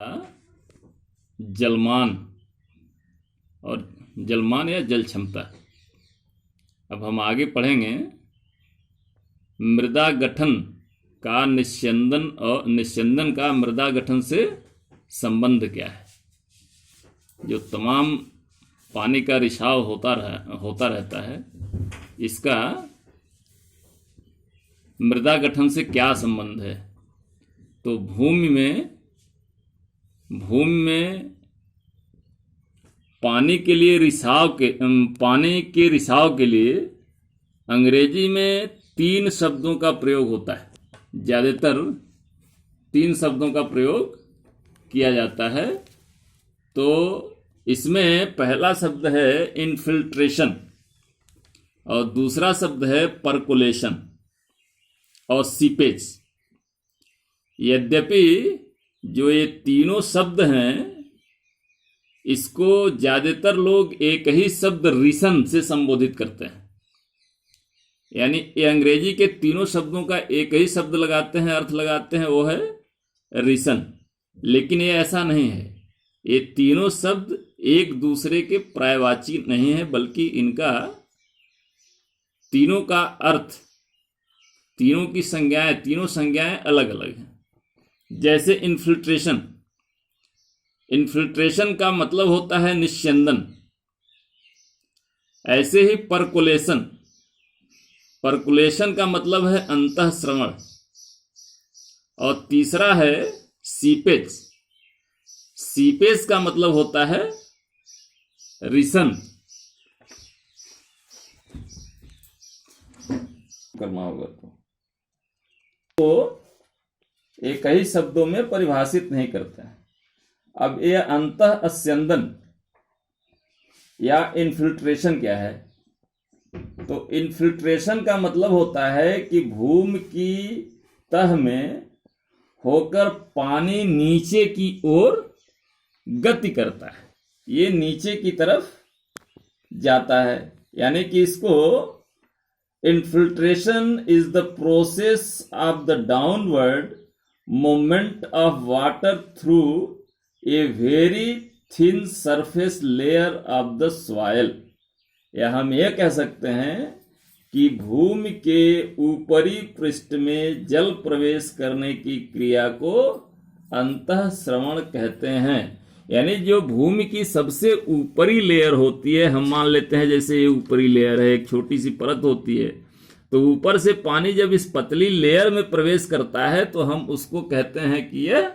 जलमान और जलमान या जल क्षमता। अब हम आगे पढ़ेंगे मृदा गठन का निस्यंदन और निस्यंदन का मृदा गठन से संबंध क्या है। जो तमाम पानी का रिसाव होता रहता है, इसका मृदा गठन से क्या संबंध है। तो भूमि में पानी के रिसाव के लिए अंग्रेजी में 3 शब्दों का प्रयोग होता है। ज़्यादातर 3 शब्दों का प्रयोग किया जाता है। तो इसमें पहला शब्द है इन्फिल्ट्रेशन और दूसरा शब्द है परकोलेशन और सीपेज। यद्यपि जो ये तीनों शब्द हैं, इसको ज्यादातर लोग एक ही शब्द रीसन से संबोधित करते हैं। यानी ये अंग्रेजी के तीनों शब्दों का एक ही शब्द लगाते हैं, अर्थ लगाते हैं, वो है रीसन। लेकिन ये ऐसा नहीं है। ये तीनों शब्द एक दूसरे के पर्यायवाची नहीं है, बल्कि इनका तीनों का अर्थ, तीनों संज्ञाएं अलग अलग हैं। जैसे इन्फिल्ट्रेशन का मतलब होता है निस्यंदन। ऐसे ही परकुलेशन का मतलब है अंतःश्रवण। और तीसरा है सीपेज का मतलब होता है रिसन। करना होगा तो एक ही शब्दों में परिभाषित नहीं करते हैं। अब ये अंतःस्यंदन या इन्फिल्ट्रेशन क्या है। तो इन्फिल्ट्रेशन का मतलब होता है कि भूमि की तह में होकर पानी नीचे की ओर गति करता है, ये नीचे की तरफ जाता है। यानी कि इसको infiltration is the process of the downward movement of water through a very thin surface layer of the soil. या हम यह कह सकते हैं कि भूमि के ऊपरी पृष्ठ में जल प्रवेश करने की क्रिया को अंतःश्रवण कहते हैं। यानी जो भूमि की सबसे ऊपरी लेयर होती है, हम मान लेते हैं जैसे ये ऊपरी लेयर है, एक छोटी सी परत होती है, तो ऊपर से पानी जब इस पतली लेयर में प्रवेश करता है तो हम उसको कहते हैं कि यह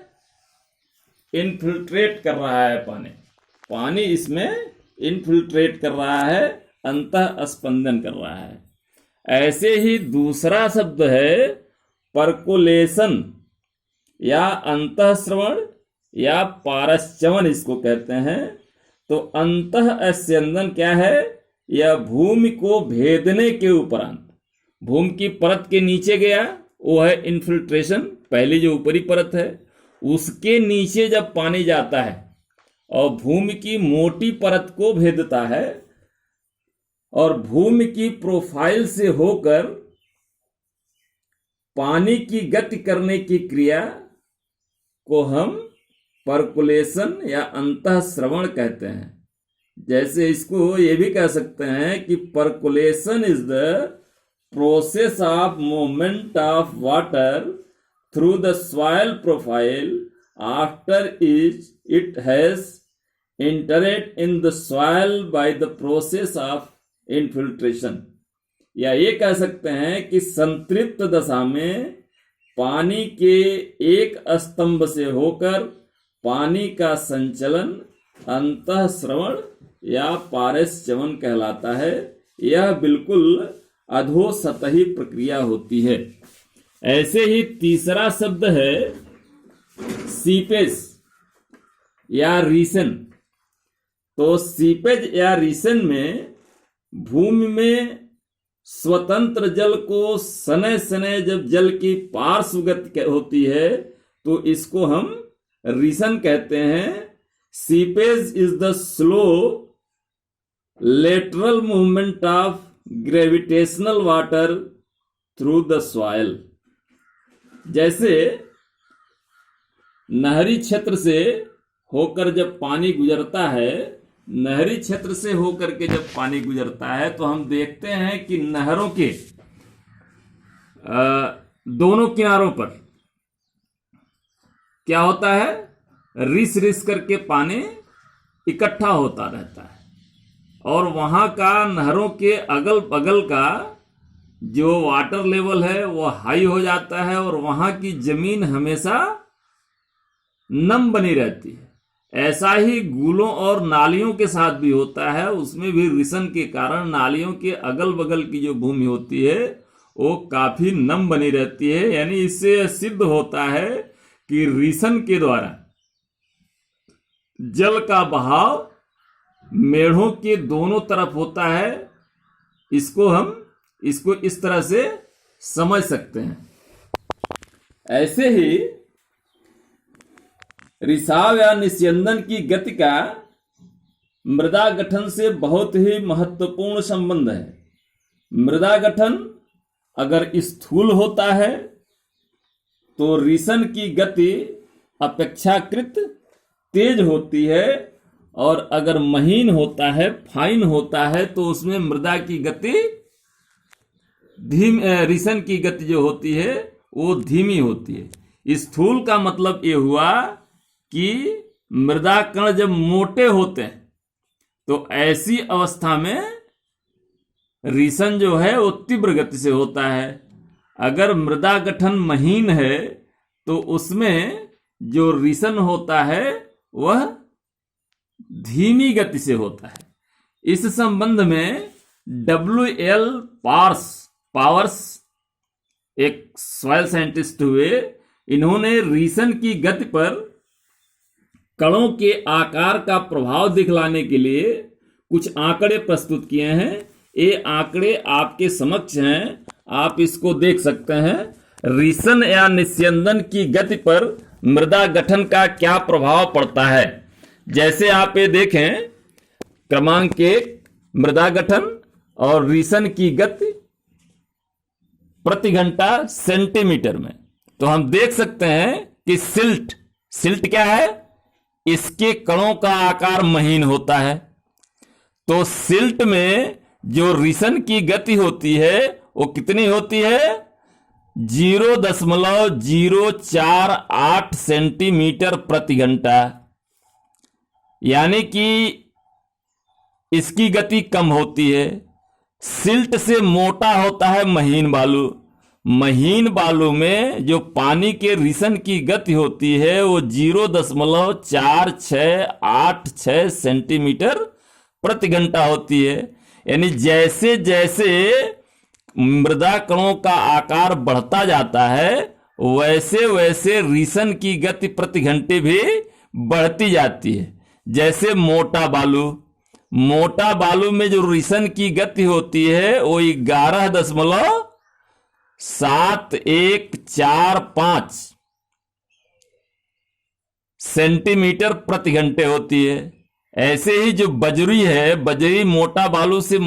इन्फिल्ट्रेट कर रहा है। पानी इसमें इन्फिल्ट्रेट कर रहा है, अंतःस्पंदन कर रहा है। ऐसे ही दूसरा शब्द है परकोलेशन या अंतःश्रवण या पारश्चवन, इसको कहते हैं। तो अंतःस्यंदन क्या है? यह भूमि को भेदने के उपरांत भूमि की परत के नीचे गया, वो है इन्फिल्ट्रेशन। पहली जो ऊपरी परत है उसके नीचे जब पानी जाता है और भूमि की मोटी परत को भेदता है और भूमि की प्रोफाइल से होकर पानी की गति करने की क्रिया को हम परकुलेशन या अंतःश्रवण कहते हैं। जैसे इसको ये भी कह सकते हैं कि percolation is the process of movement of water through the soil profile after it has entered in the soil by the process of infiltration. या ये कह सकते हैं कि संतृप्त दशा में पानी के एक स्तंभ से होकर पानी का संचलन अंतःश्रवण या पारश्चवन कहलाता है। यह बिल्कुल अधोसतही प्रक्रिया होती है। ऐसे ही तीसरा शब्द है सीपेज या रीसन। तो सीपेज या रीसन में भूमि में स्वतंत्र जल को सने सने जब जल की पार्श्व गति होती है तो इसको हम रीसन कहते हैं। Seepage is the slow lateral movement of gravitational water through the soil. जैसे नहरी क्षेत्र से होकर जब पानी गुजरता है, नहरी क्षेत्र से होकर के जब पानी गुजरता है तो हम देखते हैं कि नहरों के दोनों किनारों पर क्या होता है, रिस रिस करके पानी इकट्ठा होता रहता है और वहां का नहरों के अगल बगल का जो वाटर लेवल है वो हाई हो जाता है और वहां की जमीन हमेशा नम बनी रहती है। ऐसा ही गूलों और नालियों के साथ भी होता है, उसमें भी रिसन के कारण नालियों के अगल बगल की जो भूमि होती है वो काफी नम बनी रहती है। यानी इससे सिद्ध होता है कि रिसन के द्वारा जल का बहाव मेढ़ों के दोनों तरफ होता है। इसको इस तरह से समझ सकते हैं। ऐसे ही रिसाव या निस्यंदन की गति का मृदा गठन से बहुत ही महत्वपूर्ण संबंध है। मृदा गठन अगर स्थूल होता है तो रिसन की गति अपेक्षाकृत तेज होती है और अगर महीन होता है, फाइन होता है, तो उसमें मृदा की गति रिसन की गति जो होती है वो धीमी होती है। स्थूल का मतलब ये हुआ कि मृदा कण जब मोटे होते हैं तो ऐसी अवस्था में रिसन जो है वो तीव्र गति से होता है। अगर मृदा गठन महीन है तो उसमें जो रिसन होता है वह धीमी गति से होता है। इस संबंध में WL पावर्स एक सॉइल साइंटिस्ट हुए, इन्होंने रिसन की गति पर कणों के आकार का प्रभाव दिखलाने के लिए कुछ आंकड़े प्रस्तुत किए हैं। ये आंकड़े आपके समक्ष हैं, आप इसको देख सकते हैं। रिसन या निस्यंदन की गति पर मृदा गठन का क्या प्रभाव पड़ता है। जैसे आप ये देखें, क्रमांक 1 मृदा गठन और रिसन की गति प्रति घंटा सेंटीमीटर में, तो हम देख सकते हैं कि सिल्ट क्या है, इसके कणों का आकार महीन होता है। तो सिल्ट में जो रिसन की गति होती है वो कितनी होती है, 0.048 सेंटीमीटर प्रति घंटा। यानी कि इसकी गति कम होती है। सिल्ट से मोटा होता है महीन बालू। महीन बालू में जो पानी के रिसन की गति होती है वो 0.4686 सेंटीमीटर प्रति घंटा होती है। यानी जैसे जैसे मृदा कणों का आकार बढ़ता जाता है वैसे वैसे रिसन की गति प्रति घंटे भी बढ़ती जाती है। जैसे मोटा बालू में जो रिसन की गति होती है वो 11.7145 सेंटीमीटर प्रति घंटे होती है। ऐसे ही जो बजरी मोटा बालू से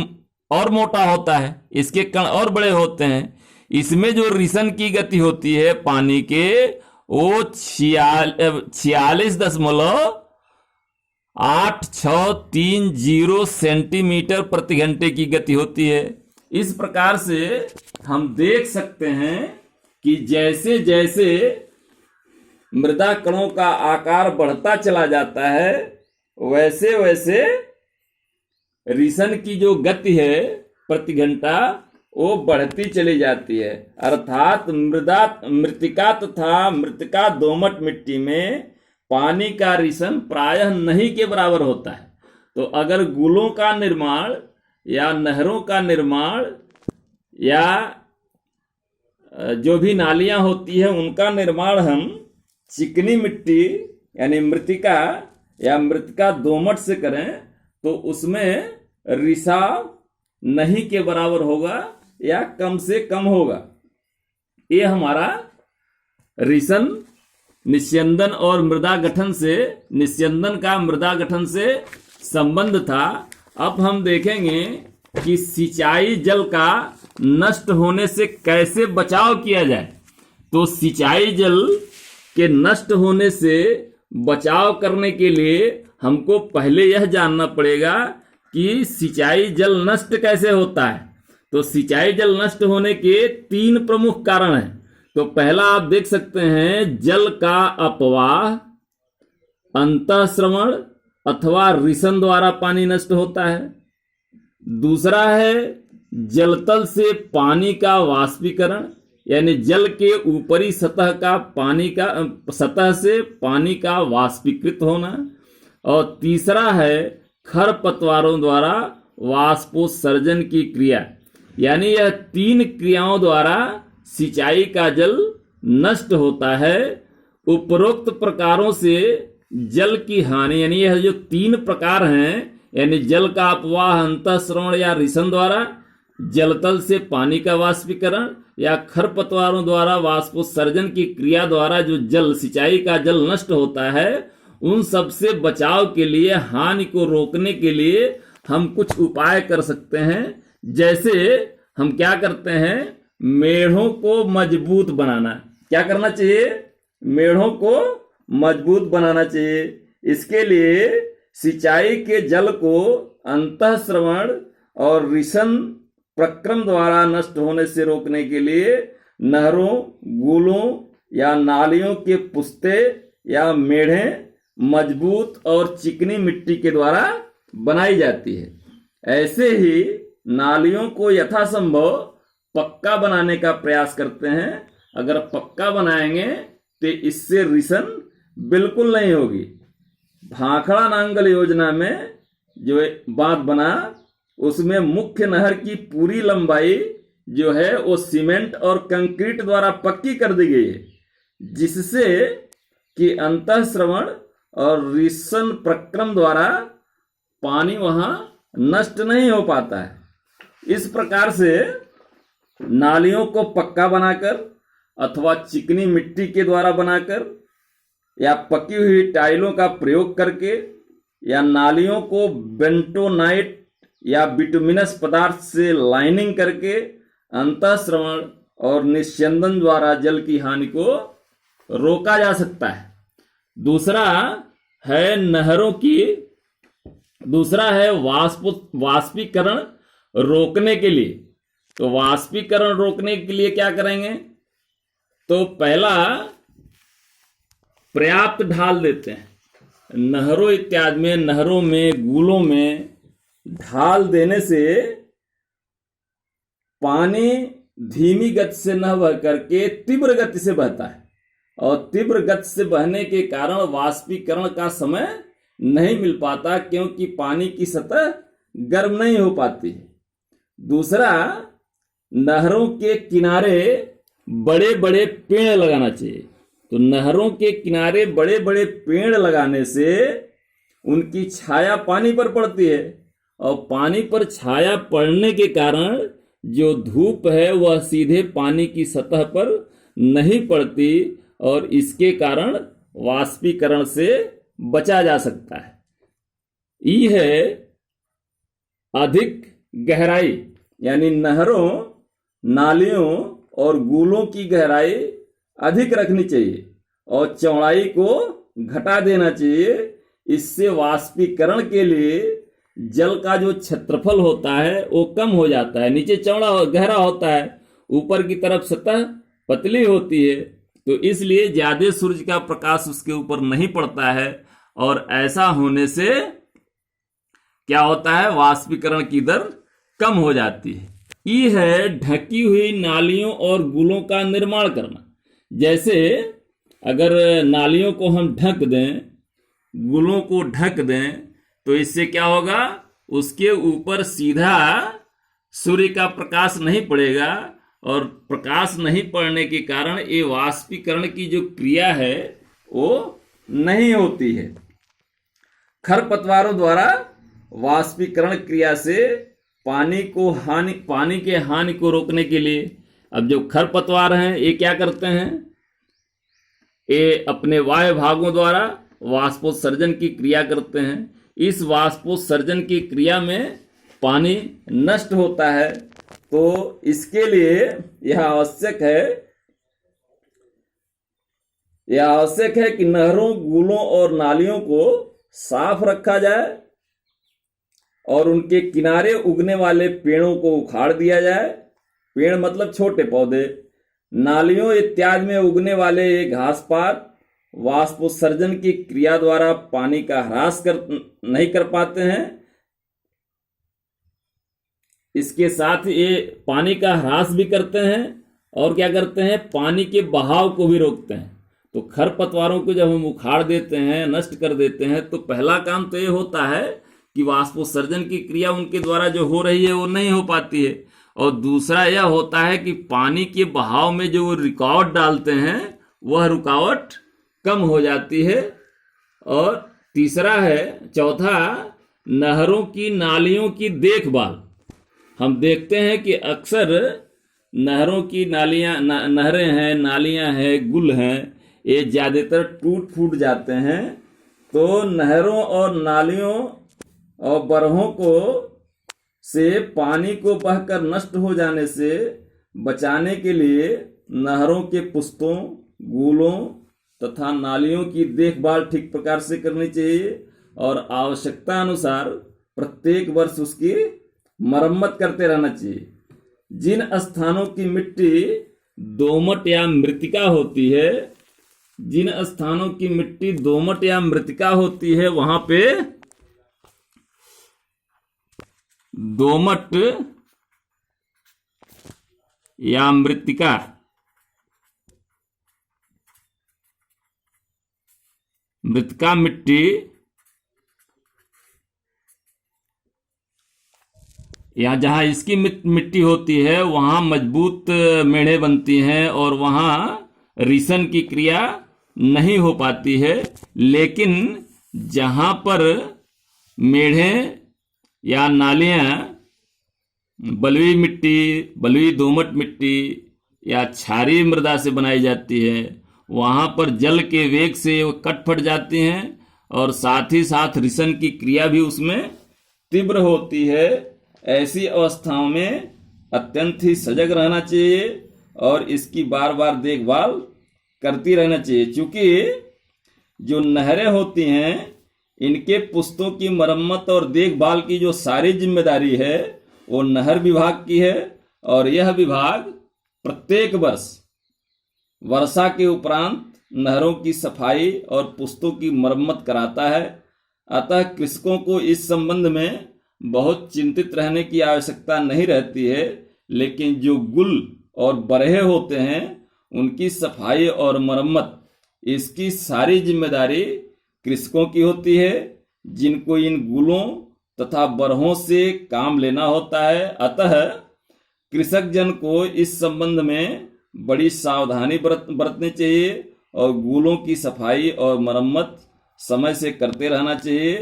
और मोटा होता है, इसके कण और बड़े होते हैं। इसमें जो रिसन की गति होती है पानी के वो 46.8630 सेंटीमीटर प्रति घंटे की गति होती है। इस प्रकार से हम देख सकते हैं कि जैसे जैसे मृदा कणों का आकार बढ़ता चला जाता है वैसे वैसे रिसन की जो गति है प्रति घंटा वो बढ़ती चली जाती है। अर्थात मृतिका तथा मृतिका दोमट मिट्टी में पानी का रिसन प्रायः नहीं के बराबर होता है। तो अगर गुलों का निर्माण या नहरों का निर्माण या जो भी नालियां होती है उनका निर्माण हम चिकनी मिट्टी यानी मृतिका या मृतिका दोमट से करें तो उसमें रिसाव नहीं के बराबर होगा या कम से कम होगा। ये हमारा रिसन निस्यंदन और मृदा गठन से, निस्यंदन का मृदा गठन से संबंध था। अब हम देखेंगे कि सिंचाई जल का नष्ट होने से कैसे बचाव किया जाए। तो सिंचाई जल के नष्ट होने से बचाव करने के लिए हमको पहले यह जानना पड़ेगा कि सिंचाई जल नष्ट कैसे होता है। तो सिंचाई जल नष्ट होने के 3 प्रमुख कारण हैं। तो पहला आप देख सकते हैं, जल का अपवाह, अंतःस्रवण अथवा रिसन द्वारा पानी नष्ट होता है। दूसरा है जलतल से पानी का वाष्पीकरण, यानी जल के ऊपरी सतह से पानी का वाष्पीकृत होना। और तीसरा है खरपतवारों द्वारा वाष्पोत्सर्जन की क्रिया, यानी यह 3 क्रियाओं द्वारा सिंचाई का जल नष्ट होता है। उपरोक्त प्रकारों से जल की हानि, यानी यह जो 3 प्रकार हैं, यानी जल का अपवाह, अंतःस्रवण या रिसन द्वारा, जलतल से पानी का वाष्पीकरण या खरपतवारों द्वारा वाष्पोत्सर्जन की क्रिया द्वारा जो जल सिंचाई का जल नष्ट होता है, उन सब से बचाव के लिए, हानि को रोकने के लिए हम कुछ उपाय कर सकते हैं। जैसे हम क्या करते हैं, मेढ़ों को मजबूत बनाना। क्या करना चाहिए? मेढ़ों को मजबूत बनाना चाहिए। इसके लिए सिंचाई के जल को अंतःस्रवण और रिसन प्रक्रम द्वारा नष्ट होने से रोकने के लिए नहरों, गूलों या नालियों के पुस्ते या मेढ़ें मजबूत और चिकनी मिट्टी के द्वारा बनाई जाती है। ऐसे ही नालियों को यथासंभव पक्का बनाने का प्रयास करते हैं। अगर पक्का बनाएंगे तो इससे रिसन बिल्कुल नहीं होगी। भाखड़ा नांगल योजना में जो बांध बना, उसमें मुख्य नहर की पूरी लंबाई जो है वो सीमेंट और कंक्रीट द्वारा पक्की कर दी गई है, जिससे कि अंतःस्रवण और रिसन प्रक्रम द्वारा पानी वहां नष्ट नहीं हो पाता है। इस प्रकार से नालियों को पक्का बनाकर अथवा चिकनी मिट्टी के द्वारा बनाकर या पकी हुई टाइलों का प्रयोग करके या नालियों को बेंटोनाइट या बिटुमिनस पदार्थ से लाइनिंग करके अंतःस्रवण और निस्यंदन द्वारा जल की हानि को रोका जा सकता है। दूसरा है वाष्पीकरण रोकने के लिए। तो वाष्पीकरण रोकने के लिए क्या करेंगे? तो पहला, पर्याप्त ढाल देते हैं। नहरों इत्यादि में, नहरों में, गूलों में ढाल देने से पानी धीमी गति से न बह करके तीव्र गति से बहता है, और तीव्र गति से बहने के कारण वाष्पीकरण का समय नहीं मिल पाता, क्योंकि पानी की सतह गर्म नहीं हो पाती है। दूसरा, नहरों के किनारे बड़े बड़े पेड़ लगाना चाहिए। तो नहरों के किनारे बड़े बड़े पेड़ लगाने से उनकी छाया पानी पर पड़ती है, और पानी पर छाया पड़ने के कारण जो धूप है वह सीधे पानी की सतह पर नहीं पड़ती, और इसके कारण वाष्पीकरण से बचा जा सकता है। ई है अधिक गहराई, यानी नहरों, नालियों और गूलों की गहराई अधिक रखनी चाहिए और चौड़ाई को घटा देना चाहिए। इससे वाष्पीकरण के लिए जल का जो क्षेत्रफल होता है वो कम हो जाता है। नीचे चौड़ा गहरा होता है, ऊपर की तरफ सतह पतली होती है, तो इसलिए ज्यादा सूरज का प्रकाश उसके ऊपर नहीं पड़ता है, और ऐसा होने से क्या होता है, वाष्पीकरण की दर कम हो जाती है। ई है ढकी हुई नालियों और गूलों का निर्माण करना। जैसे अगर नालियों को हम ढक दें, गूलों को ढक दें, तो इससे क्या होगा, उसके ऊपर सीधा सूर्य का प्रकाश नहीं पड़ेगा, और प्रकाश नहीं पड़ने के कारण ये वाष्पीकरण की जो क्रिया है वो नहीं होती है। खरपतवारों द्वारा वाष्पीकरण क्रिया से पानी के हानि को रोकने के लिए, अब जो खरपतवार हैं ये क्या करते हैं, ये अपने वायु भागों द्वारा वाष्पोत्सर्जन की क्रिया करते हैं। इस वाष्पोत्सर्जन की क्रिया में पानी नष्ट होता है, तो इसके लिए यह आवश्यक है यह आवश्यक है कि नहरों, गूलों और नालियों को साफ रखा जाए और उनके किनारे उगने वाले पेड़ों को उखाड़ दिया जाए। पेड़ मतलब छोटे पौधे। नालियों इत्यादि में उगने वाले ये घास पात वाष्पोत्सर्जन की क्रिया द्वारा पानी का ह्रास नहीं कर पाते हैं। इसके साथ ये पानी का ह्रास भी करते हैं और क्या करते हैं, पानी के बहाव को भी रोकते हैं। तो खरपतवारों को जब हम उखाड़ देते हैं, नष्ट कर देते हैं, तो पहला काम तो ये होता है कि वाष्पोत्सर्जन की क्रिया उनके द्वारा जो हो रही है वो नहीं हो पाती है। और दूसरा यह होता है कि पानी के बहाव में जो रुकावट डालते हैं वह रुकावट कम हो जाती है। और तीसरा है, चौथा, नहरों की, नालियों की देखभाल। हम देखते हैं कि अक्सर नहरों की नालियां, नहरें हैं, नालियां हैं, गुल हैं, ये ज़्यादातर टूट फूट जाते हैं। तो नहरों और नालियों और बरहों को से पानी को बहकर नष्ट हो जाने से बचाने के लिए नहरों के पुस्तों, गूलों तथा नालियों की देखभाल ठीक प्रकार से करनी चाहिए और आवश्यकता अनुसार प्रत्येक वर्ष उसकी मरम्मत करते रहना चाहिए। जिन स्थानों की मिट्टी दोमट या मृतिका होती है, जिन स्थानों की मिट्टी दोमट या मृतिका होती है, वहां पे दोमट या मृतिका मिट्टी या जहां इसकी मिट्टी होती है वहां मजबूत मेढ़े बनती हैं और वहां रिसन की क्रिया नहीं हो पाती है। लेकिन जहां पर मेढ़े या नालियां बलुई मिट्टी, बलुई दोमट मिट्टी या क्षारीय मृदा से बनाई जाती है, वहां पर जल के वेग से वो कट फट जाती हैं और साथ ही साथ रिसन की क्रिया भी उसमें तीव्र होती है। ऐसी अवस्थाओं में अत्यंत ही सजग रहना चाहिए और इसकी बार बार देखभाल करती रहना चाहिए। क्योंकि जो नहरें होती हैं इनके पुस्तों की मरम्मत और देखभाल की जो सारी जिम्मेदारी है वो नहर विभाग की है और यह विभाग प्रत्येक वर्ष वर्षा के उपरांत नहरों की सफाई और पुस्तों की मरम्मत कराता है। अतः कृषकों को इस संबंध में बहुत चिंतित रहने की आवश्यकता नहीं रहती है। लेकिन जो गुल और बरहे होते हैं उनकी सफाई और मरम्मत, इसकी सारी जिम्मेदारी कृषकों की होती है, जिनको इन गुलों तथा बरहों से काम लेना होता है। अतः कृषक जन को इस संबंध में बड़ी सावधानी बरतनी चाहिए और गुलों की सफाई और मरम्मत समय से करते रहना चाहिए।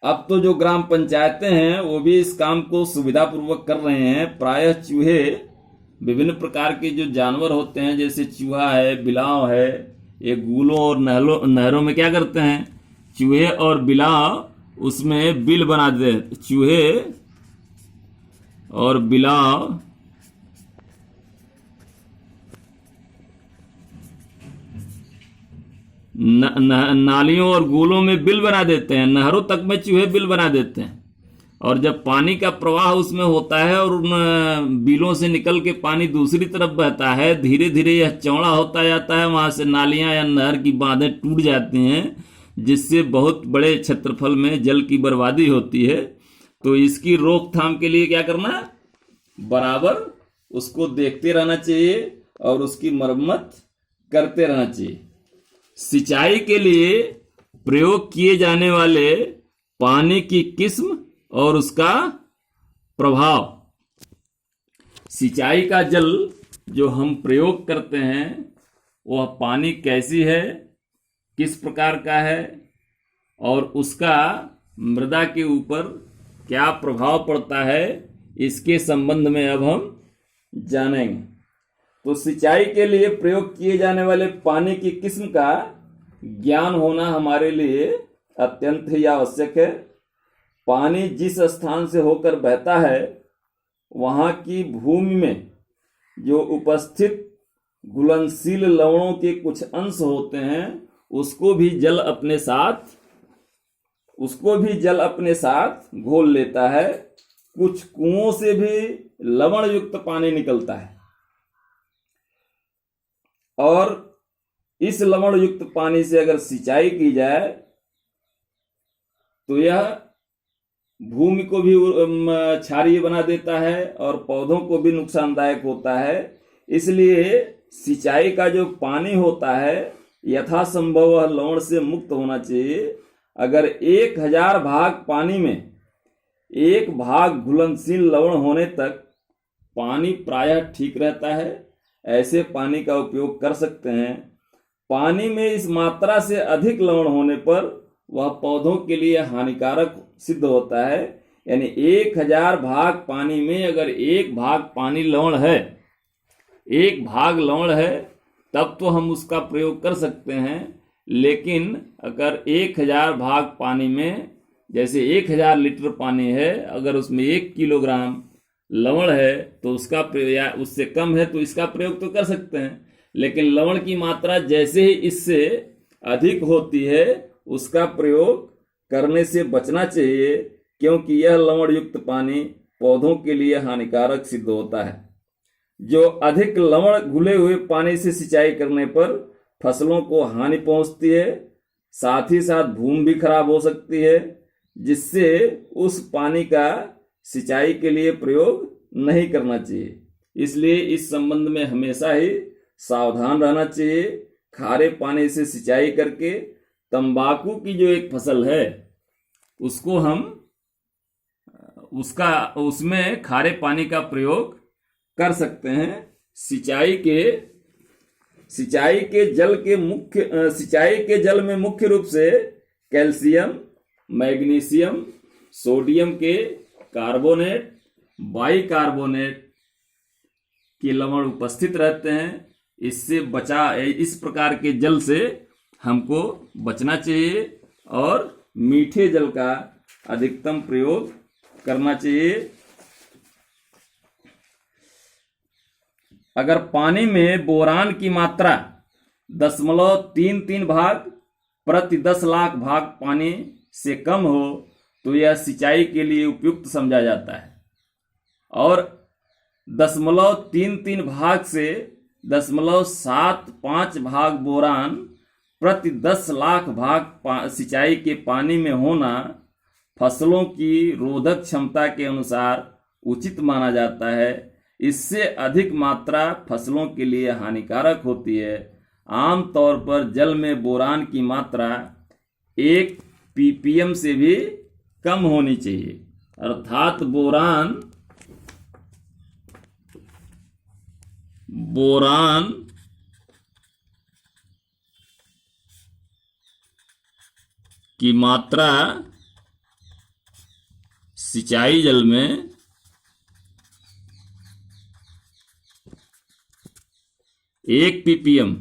अब तो जो ग्राम पंचायतें हैं वो भी इस काम को सुविधापूर्वक कर रहे हैं। प्रायः चूहे, विभिन्न प्रकार के जो जानवर होते हैं जैसे चूहा है, बिलाव है, ये गूलों और नहरों में क्या करते हैं, चूहे और बिलाव उसमें बिल बना देते। चूहे और बिलाव नालियों और गूलों में बिल बना देते हैं, नहरों तक में चूहे बिल बना देते हैं। और जब पानी का प्रवाह उसमें होता है और उन बिलों से निकल के पानी दूसरी तरफ बहता है, धीरे धीरे यह चौड़ा होता जाता है, वहां से नालियां या नहर की बांधें टूट जाती हैं, जिससे बहुत बड़े क्षेत्रफल में जल की बर्बादी होती है। तो इसकी रोकथाम के लिए क्या करना, बराबर उसको देखते रहना चाहिए और उसकी मरम्मत करते रहना चाहिए। सिंचाई के लिए प्रयोग किए जाने वाले पानी की किस्म और उसका प्रभाव। सिंचाई का जल जो हम प्रयोग करते हैं वह पानी कैसी है, किस प्रकार का है और उसका मृदा के ऊपर क्या प्रभाव पड़ता है, इसके संबंध में अब हम जानेंगे। तो सिंचाई के लिए प्रयोग किए जाने वाले पानी की किस्म का ज्ञान होना हमारे लिए अत्यंत ही आवश्यक है। पानी जिस स्थान से होकर बहता है वहाँ की भूमि में जो उपस्थित घुलनशील लवणों के कुछ अंश होते हैं उसको भी जल अपने साथ घोल लेता है। कुछ कुओं से भी लवण युक्त पानी निकलता है और इस लवण युक्त पानी से अगर सिंचाई की जाए तो यह भूमि को भी क्षारीय बना देता है और पौधों को भी नुकसानदायक होता है। इसलिए सिंचाई का जो पानी होता है यथासंभव वह लवण से मुक्त होना चाहिए। अगर 1000 भाग पानी में 1 भाग घुलनशील लवण होने तक पानी प्रायः ठीक रहता है। ऐसे पानी का उपयोग कर सकते हैं। पानी में इस मात्रा से अधिक लवण होने पर वह पौधों के लिए हानिकारक सिद्ध होता है। यानी 1000 भाग पानी में अगर 1 भाग पानी लवण है, 1 भाग लवण है, तब तो हम उसका प्रयोग कर सकते हैं। लेकिन अगर 1000 भाग पानी में, जैसे 1000 लीटर पानी है, अगर उसमें 1 किलोग्राम लवण है तो उसका या उससे कम है तो इसका प्रयोग तो कर सकते हैं। लेकिन लवण की मात्रा जैसे ही इससे अधिक होती है उसका प्रयोग करने से बचना चाहिए, क्योंकि यह लवण युक्त पानी पौधों के लिए हानिकारक सिद्ध होता है। जो अधिक लवण घुले हुए पानी से सिंचाई करने पर फसलों को हानि पहुंचती है, साथ ही साथ भूमि भी खराब हो सकती है, जिससे उस पानी का सिंचाई के लिए प्रयोग नहीं करना चाहिए। इसलिए इस संबंध में हमेशा ही सावधान रहना चाहिए। खारे पानी से सिंचाई करके तंबाकू की जो एक फसल है उसको हम उसमें खारे पानी का प्रयोग कर सकते हैं। सिंचाई के जल में मुख्य रूप से कैल्शियम, मैग्नीशियम, सोडियम के कार्बोनेट, बाइकार्बोनेट के लवण उपस्थित रहते हैं। इस प्रकार के जल से हमको बचना चाहिए और मीठे जल का अधिकतम प्रयोग करना चाहिए। अगर पानी में बोरान की मात्रा 0.33 भाग प्रति 10 लाख भाग पानी से कम हो तो यह सिंचाई के लिए उपयुक्त समझा जाता है और 0.33 भाग से 0.75 भाग बोरान प्रति 10 लाख भाग सिंचाई के पानी में होना फसलों की रोधक क्षमता के अनुसार उचित माना जाता है। इससे अधिक मात्रा फसलों के लिए हानिकारक होती है। आमतौर पर जल में बोरान की मात्रा 1 ppm से भी कम होनी चाहिए। अर्थात बोरान की मात्रा सिंचाई जल में 1 ppm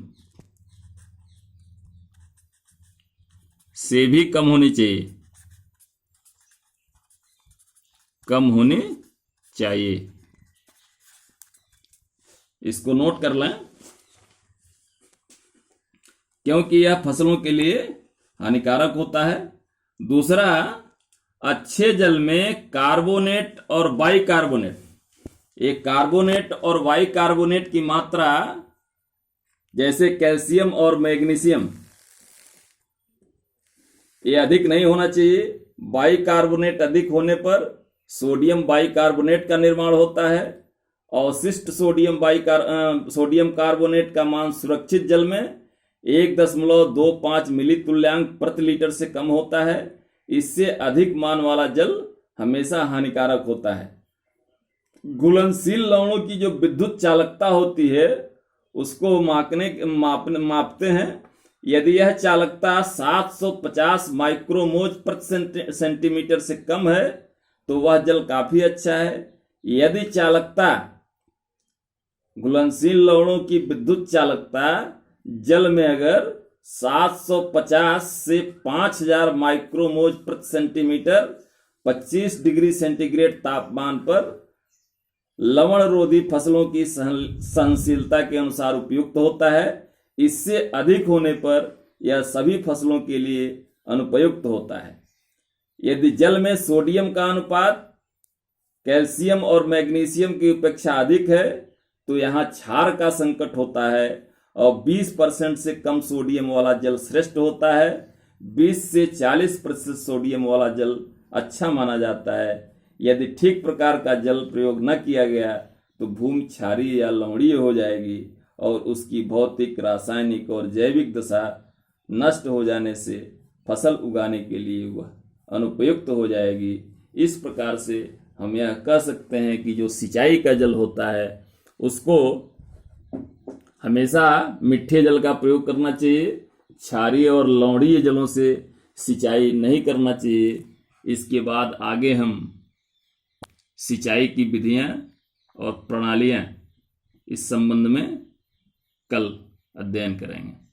से भी कम होनी चाहिए। इसको नोट कर लें, क्योंकि यह फसलों के लिए हानिकारक होता है। दूसरा, अच्छे जल में कार्बोनेट और बाइकार्बोनेट, एक कार्बोनेट और बाइकार्बोनेट की मात्रा जैसे कैल्शियम और मैग्नीशियम ये अधिक नहीं होना चाहिए। बाइकार्बोनेट अधिक होने पर सोडियम बाइकार्बोनेट का निर्माण होता है। अवशिष्ट सोडियम कार्बोनेट का मान सुरक्षित जल में 1.25 मिली तुल्यांक प्रति लीटर से कम होता है। इससे अधिक मान वाला जल हमेशा हानिकारक होता है। घुलनशील लवणों की जो विद्युत चालकता होती है उसको मापते हैं। यदि यह चालकता 750 माइक्रोमोज प्रति सेंटीमीटर से कम है तो वह जल काफी अच्छा है। यदि चालकता, घुलनशील लवणों की विद्युत चालकता जल में अगर 750 से 5000 माइक्रोमोज प्रति सेंटीमीटर 25 डिग्री सेंटीग्रेड तापमान पर लवण रोधी फसलों की सहनशीलता के अनुसार उपयुक्त होता है। इससे अधिक होने पर यह सभी फसलों के लिए अनुपयुक्त होता है। यदि जल में सोडियम का अनुपात कैल्शियम और मैग्नीशियम की अपेक्षा अधिक है तो यहाँ क्षार का संकट होता है और 20% से कम सोडियम वाला जल श्रेष्ठ होता है। 20 से 40% सोडियम वाला जल अच्छा माना जाता है। यदि ठीक प्रकार का जल प्रयोग न किया गया तो भूमि क्षारीय या लवणीय हो जाएगी और उसकी भौतिक, रासायनिक और जैविक दशा नष्ट हो जाने से फसल उगाने के लिए वह अनुपयुक्त हो जाएगी। इस प्रकार से हम यह कह सकते हैं कि जो सिंचाई का जल होता है उसको हमेशा मीठे जल का प्रयोग करना चाहिए, क्षारीय और लवणीय जलों से सिंचाई नहीं करना चाहिए। इसके बाद आगे हम सिंचाई की विधियां और प्रणालियां इस संबंध में कल अध्ययन करेंगे।